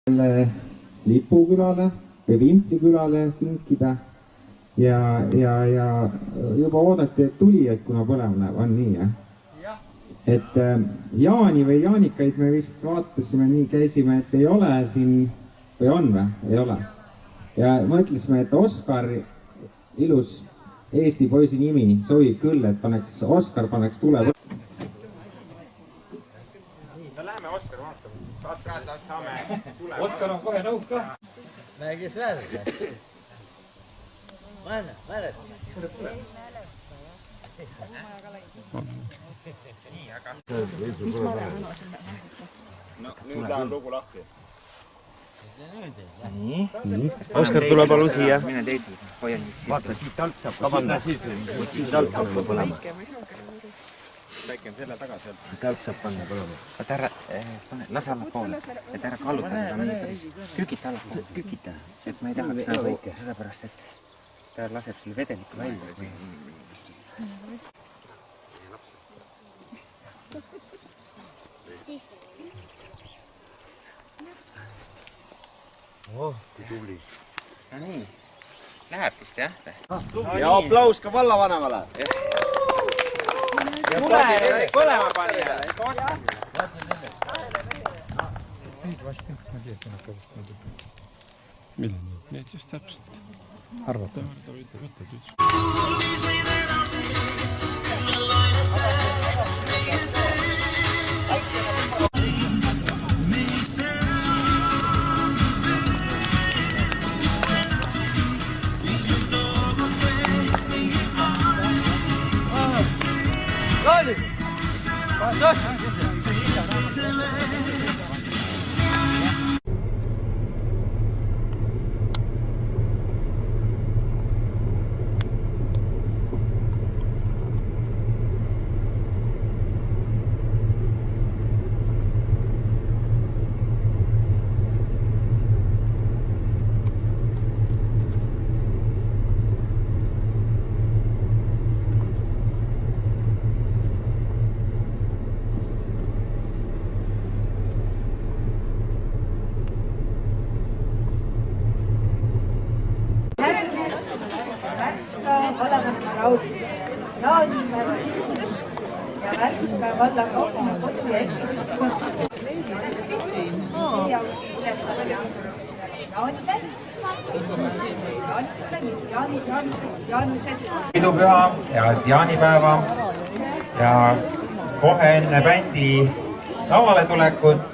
Lipukülale või Vimplikülale kinkida ja juba oodati, et tulijaid, kuna põlema läheb, on nii, jah? Et Jaani või Jaanikaid me vist vaatasime, nii käisime, et ei ole siin, või on või? Ei ole. Ja mõtlesime, et Oskar, ilus Eesti poisi nimi, sobib küll, et Oskar paneks tule. No läheme Oskar vaatama. Oskar on kohe nõud ka. Mägis väärt. Määret. Mis ma olen anna? No nüüd läheb lugu lahti. Nii. Oskar, tule palun siia. Mine teisel. Vaata, siit alt saab ka panna. Siit alt hakkab põlema. Väike on selle taga sealt. Siit alt saab panna põlema. Vaata ära, lase allapoole, et ära kallutada. Kükita allapoole. Kükita. Et ma ei tahaks nagu sellepärast, et ta laseb selle vedeliku välja. Oh, kui tubli. No nii, läheb vist jah? Ja aplaus ka vallavanemale. Ja põlema pani jälle, ikka Oskar. Millal need just täpselt? Arvata. Värska vallavanema raudne, jaanipäeva tunnustus ja Värska valla kaupama kodu ja ettevõtlusest. See aasta ülesanne jaanipäev, jaanused. Piidupüha ja jaanipäeva ja kohe enne bändi lavale tulekut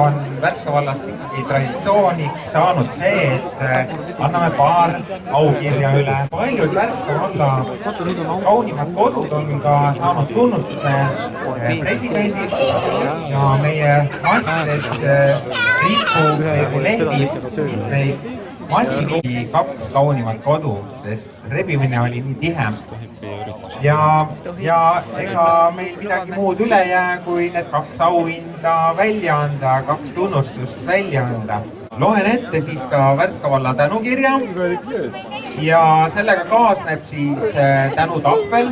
on Värska vallas ikkagi traditsiooniks saanud see, et anname paar aukirja üle. Paljud Värska valla kaunimad kodud on ka saanud tunnustuse presidendilt ja meie mastides ripub või lehvib neid mastini 2 kaunimat kodu, sest rebimine oli nii tihe. Ja ega meil midagi muud üle jää, kui need 2 auhinda välja anda, 2 tunnustust välja anda. Loen ette siis ka Värska valla tänukirja ja sellega kaasneb siis tänutahvel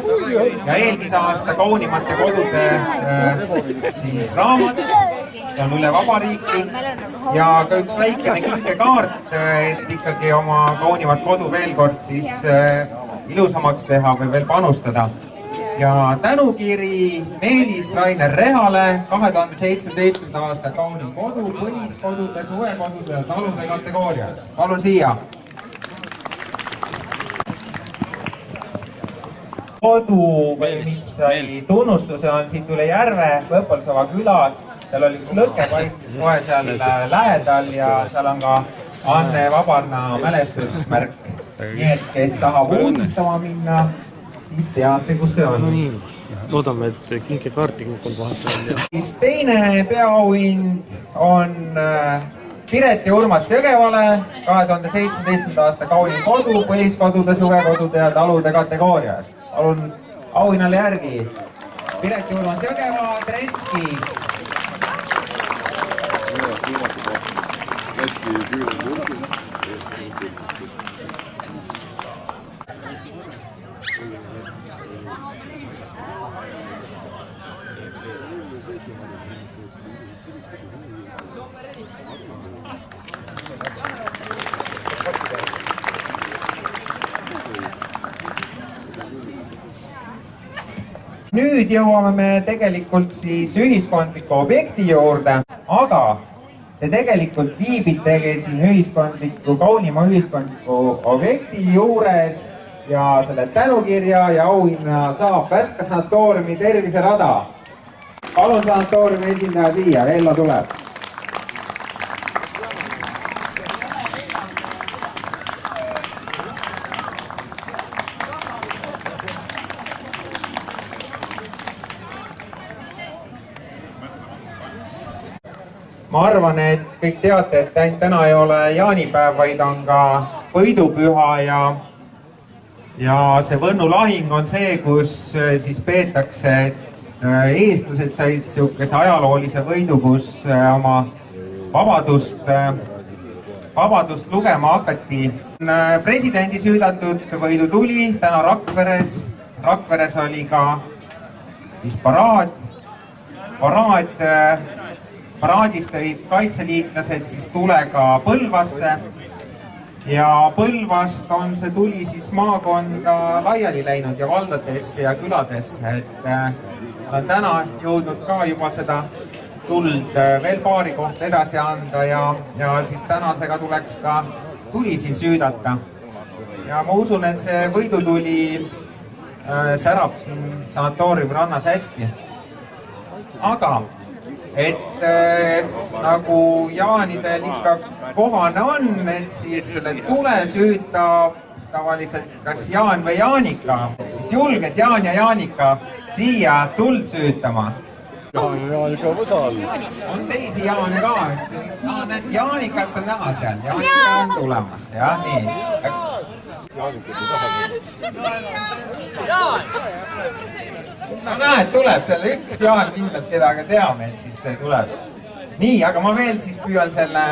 ja eelmise aasta kaunimate kodude siis raamat, see on üle vabariiki ja ka üks väikene kinkekaart, et ikkagi oma kaunimat kodu veel kord siis ilusamaks teha või veel panustada. Ja tänukiri Meelis Rainer Rehale 2017. aasta kaunim kodu, põliskodude, suvekodude ja talude kategoorias. Palun siia! Kodu, mis sai tunnustuse, on siit üle järve Võpalsava külas. Seal oli üks lõke paistis kohe seal lähedal ja seal on ka Anne Vabarna mälestusmärk. Nii et kes tahab uudistama minna, siis teate, kus see on. Loodame, et kinkekaarti on vahepeal. Siis teine peaauhind on Piret ja Urmas Jõgevale 2017. aasta kaunim kodu, põliskodude, suvekodude ja talude kategoorias. Palun auhinnale järgi. Piret ja Urmas Jõgeva Treskis. Nüüd jõuame me tegelikult siis ühiskondliku objekti juurde, aga te tegelikult viibitegi siin kaunima ühiskondliku objekti juures ja selle tänukirja ja auhinna saab Värska sanatooriumi terviserada. Palun sanatooriumi esindaja siia, Vello tuleb. Ma arvan, et kõik teate, et ainult täna ei ole jaanipäev, vaid on ka võidupüha ja see Võnnu lahing on see, kus siis peetakse, eestlased said niisuguse ajaloolise võidu, kus oma vabadust lugema hakati. Presidendi süüdatud võidutuli täna Rakveres. Rakveres oli ka siis paraadist olid kaitseliitlased siis tulega Põlvasse ja Põlvast on see tuli siis maakonda laiali läinud ja valdadesse ja küladesse, et olen täna jõudnud ka juba seda tuld veel paari kohta edasi anda ja siis tänasega tuleks ka tuli siin süüdata. Ja ma usun, et see võidutuli särab siin sanatooriumi rannas hästi. Aga et nagu jaanidel ikka kohane on, et siis selle tule süütab tavaliselt kas Jaan või Jaanika, siis julged Jaan ja Jaanika siia tuld süütama. Jaan ja Jaanika osal. On teisi Jaane ka, et Jaanikat on näha seal, Jaanika on tulemas, jah, nii. No näed, tuleb seal üks Jaan kindlalt, keda ka teame, et siis tuleb. Nii, aga ma veel siis püüan selle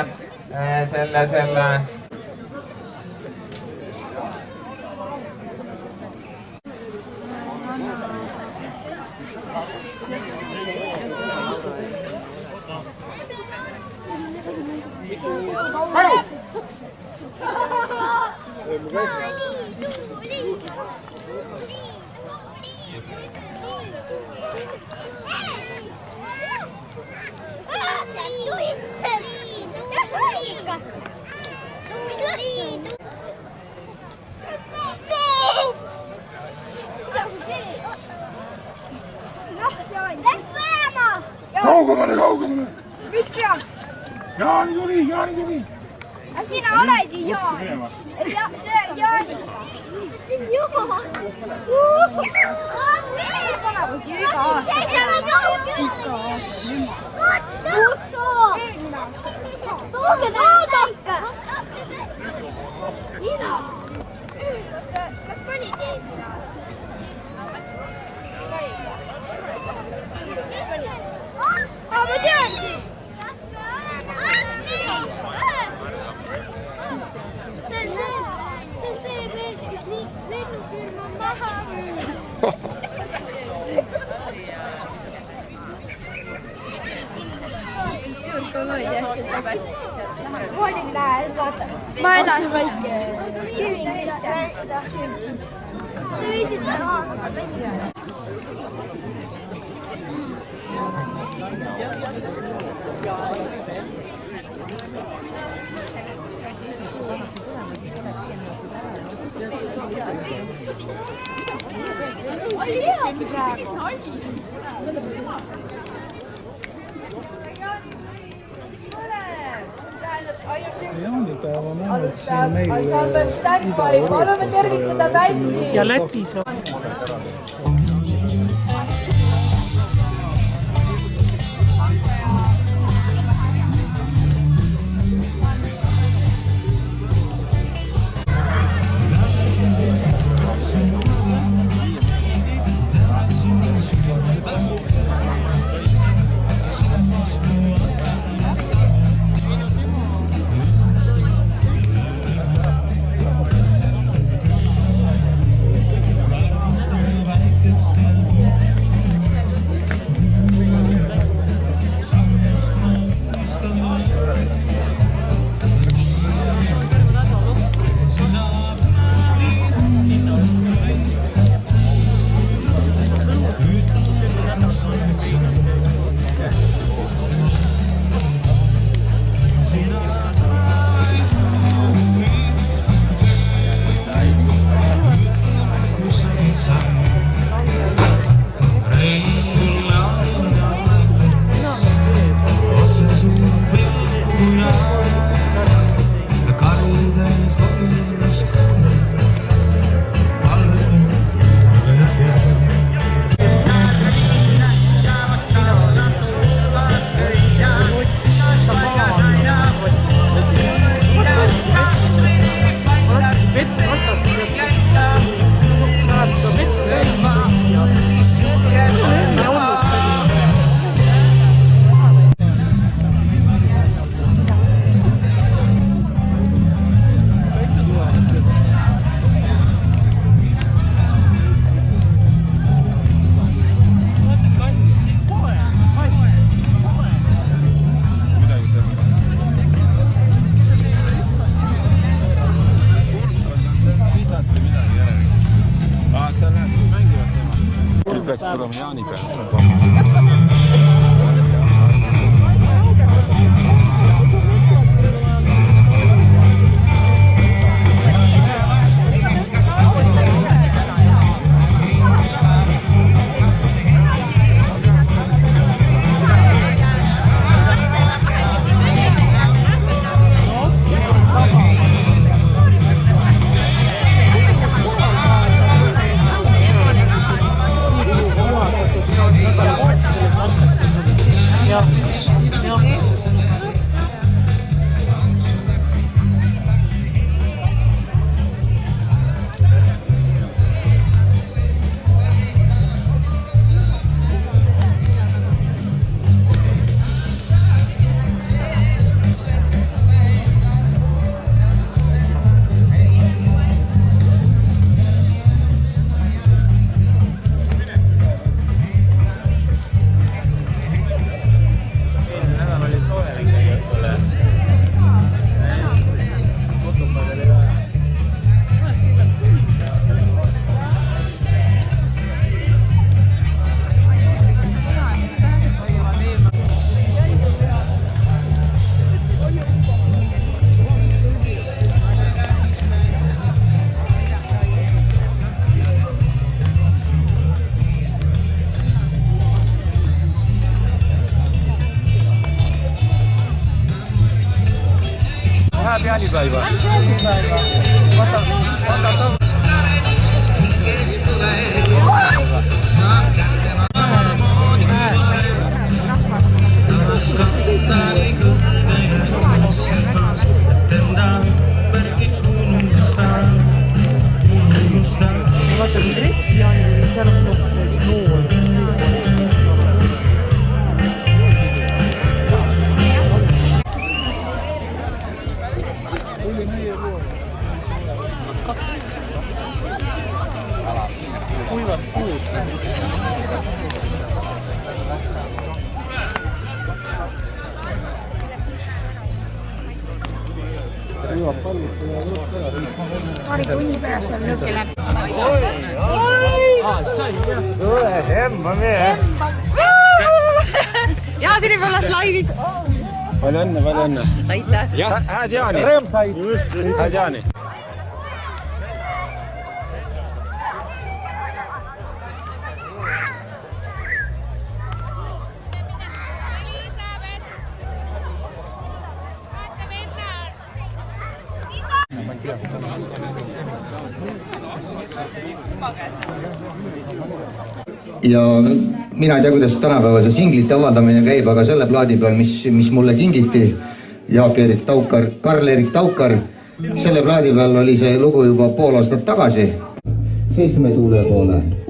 Kaugemale! Miks Jaan? Jaan tuli! Sina oled ju Jaan! See on Jaan! See on Juha! Tooge vaada ikka! Nina! Nad panid eelmine aasta. Ma teangi! See on see mees, kes lennufirma maha müüs. Ma olin näel, vaata. Ma elasin väike. Kivingist ja. Sa võisid vaadata välja. Oli heagi praegu. Alustab ansambel Standby, palume tervitada bändi. Ja Lätis on. pöörame Jaani peale. Pealipäeva. Paari tunni pärast on lõkke läbi. Ja siin võib olla laivis. Palju õnne. Aitäh. Hääd Jaani. Hääd Jaani. Ja mina ei tea, kuidas tänapäeval see singlite avaldamine käib, aga selle plaadi peal, mis mulle kingiti Jaak-Erik Taukar, Karl-Erik Taukar, selle plaadi peal oli see lugu juba pool aastat tagasi. 7 tuule poole.